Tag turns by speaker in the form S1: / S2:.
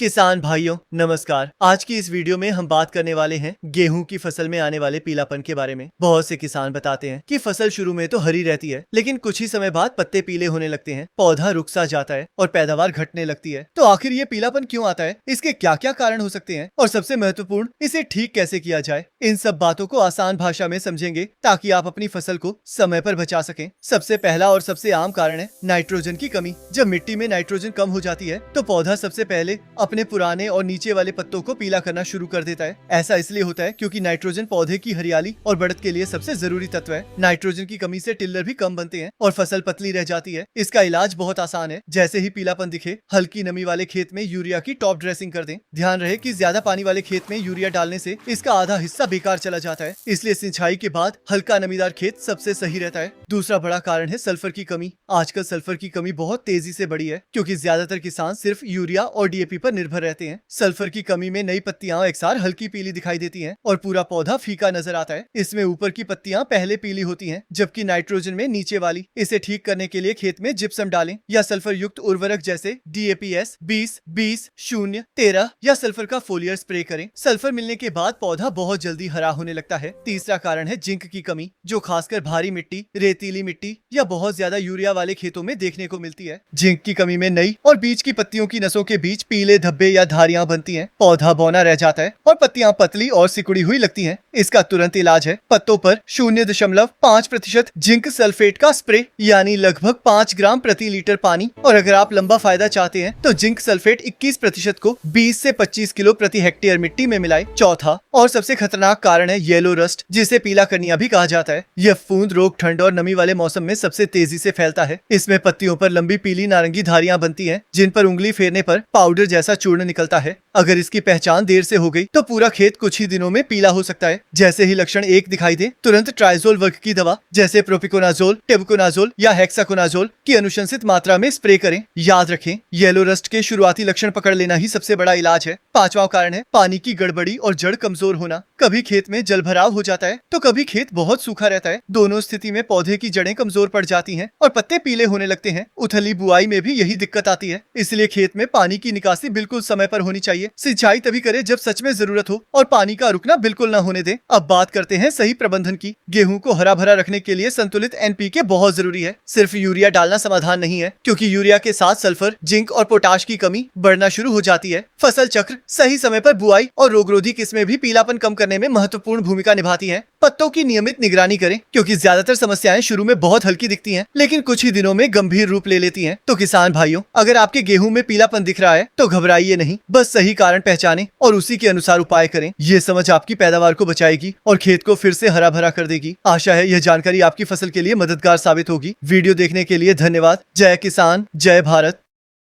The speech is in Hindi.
S1: किसान भाइयों नमस्कार। आज की इस वीडियो में हम बात करने वाले हैं गेहूं की फसल में आने वाले पीलापन के बारे में। बहुत से किसान बताते हैं कि फसल शुरू में तो हरी रहती है, लेकिन कुछ ही समय बाद पत्ते पीले होने लगते हैं, पौधा रुक सा जाता है और पैदावार घटने लगती है। तो आखिर ये पीलापन क्यों आता है, इसके क्या क्या कारण हो सकते हैं और सबसे महत्वपूर्ण, इसे ठीक कैसे किया जाए। इन सब बातों को आसान भाषा में समझेंगे ताकि आप अपनी फसल को समय पर बचा सकें। सबसे पहला और सबसे आम कारण है नाइट्रोजन की कमी। जब मिट्टी में नाइट्रोजन कम हो जाती है तो पौधा सबसे पहले अपने पुराने और नीचे वाले पत्तों को पीला करना शुरू कर देता है। ऐसा इसलिए होता है क्योंकि नाइट्रोजन पौधे की हरियाली और बढ़त के लिए सबसे जरूरी तत्व है। नाइट्रोजन की कमी से टिल्लर भी कम बनते हैं और फसल पतली रह जाती है। इसका इलाज बहुत आसान है। जैसे ही पीलापन दिखे, हल्की नमी वाले खेत में यूरिया की टॉप ड्रेसिंग कर दें। ध्यान रहे कि ज्यादा पानी वाले खेत में यूरिया डालने से इसका आधा हिस्सा बेकार चला जाता है, इसलिए सिंचाई के बाद हल्का नमीदार खेत सबसे सही रहता है। दूसरा बड़ा कारण है सल्फर की कमी। आजकल सल्फर की कमी बहुत तेजी से बढ़ी है क्योंकि ज्यादातर किसान सिर्फ यूरिया और डीएपी पर निर्भर रहते हैं। सल्फर की कमी में नई पत्तियां एकसार हल्की पीली दिखाई देती हैं और पूरा पौधा फीका नजर आता है। इसमें ऊपर की पत्तियां पहले पीली होती हैं, जबकि नाइट्रोजन में नीचे वाली। इसे ठीक करने के लिए खेत में जिप्सम डालें या सल्फर युक्त उर्वरक जैसे DAPS 20-20-0-13 या सल्फर का फोलियर स्प्रे करें। सल्फर मिलने के बाद पौधा बहुत जल्दी हरा होने लगता है। तीसरा कारण है जिंक की कमी, जो खासकर भारी मिट्टी, रेतीली मिट्टी या बहुत ज्यादा यूरिया वाले खेतों में देखने को मिलती है। जिंक की कमी में नई और बीच की पत्तियों की नसों के बीच पीले धब्बे या धारियां बनती हैं, पौधा बौना रह जाता है और पत्तियां पतली और सिकुड़ी हुई लगती हैं। इसका तुरंत इलाज है पत्तों पर 0.5% जिंक सल्फेट का स्प्रे, यानी लगभग 5 ग्राम प्रति लीटर पानी। और अगर आप लंबा फायदा चाहते हैं तो जिंक सल्फेट 21% को 20 से 25 किलो प्रति हेक्टेयर मिट्टी में मिलाएं। चौथा और सबसे खतरनाक कारण है येलो रस्ट, जिसे पीला कनिया भी कहा जाता है। यह फूंद रोग ठंड और नमी वाले मौसम में सबसे तेजी से फैलता है। इसमें पत्तियों पर लंबी पीली नारंगी धारियां बनती हैं, जिन पर उंगली फेरने पर पाउडर जैसा चूर्ण निकलता है। अगर इसकी पहचान देर से हो गई तो पूरा खेत कुछ ही दिनों में पीला हो सकता है। जैसे ही लक्षण 1 दिखाई दे, तुरंत ट्राइजोल वर्ग की दवा जैसे प्रोपिकोनाजोल, टेबुकोनाजोल या हेक्साकोनाजोल की अनुशंसित मात्रा में स्प्रे करें। याद रखें, येलो रस्ट के शुरुआती लक्षण पकड़ लेना ही सबसे बड़ा इलाज है। पांचवा कारण है पानी की गड़बड़ी और जड़ कमजोर होना। कभी खेत में जलभराव हो जाता है तो कभी खेत बहुत सूखा रहता है। दोनों स्थिति में पौधे की जड़ें कमजोर पड़ जाती हैं और पत्ते पीले होने लगते हैं। उथली बुआई में भी यही दिक्कत आती है, इसलिए खेत में पानी की निकासी बिल्कुल समय पर होनी चाहिए। सिंचाई तभी करें जब सच में जरूरत हो और पानी का रुकना बिल्कुल न होने दें। अब बात करते हैं सही प्रबंधन की। गेहूं को हरा भरा रखने के लिए संतुलित NPK बहुत जरूरी है। सिर्फ यूरिया डालना समाधान नहीं है, क्योंकि यूरिया के साथ सल्फर, जिंक और पोटाश की कमी बढ़ना शुरू हो जाती है। फसल चक्र, सही समय पर बुआई और रोगरोधी किस्में भी पीलापन कम करने में महत्वपूर्ण भूमिका निभाती हैं। पत्तों की नियमित निगरानी करें, क्योंकि ज्यादातर समस्याएं शुरू में बहुत हल्की दिखती हैं, लेकिन कुछ ही दिनों में गंभीर रूप ले लेती हैं। तो किसान भाइयों, अगर आपके गेहूं में पीलापन दिख रहा है तो घबराइए नहीं, बस सही कारण पहचानें और उसी के अनुसार उपाय करें। ये समझ आपकी पैदावार को बचाएगी और खेत को फिर से हरा भरा कर देगी। आशा है यह जानकारी आपकी फसल के लिए मददगार साबित होगी। वीडियो देखने के लिए धन्यवाद। जय किसान, जय भारत।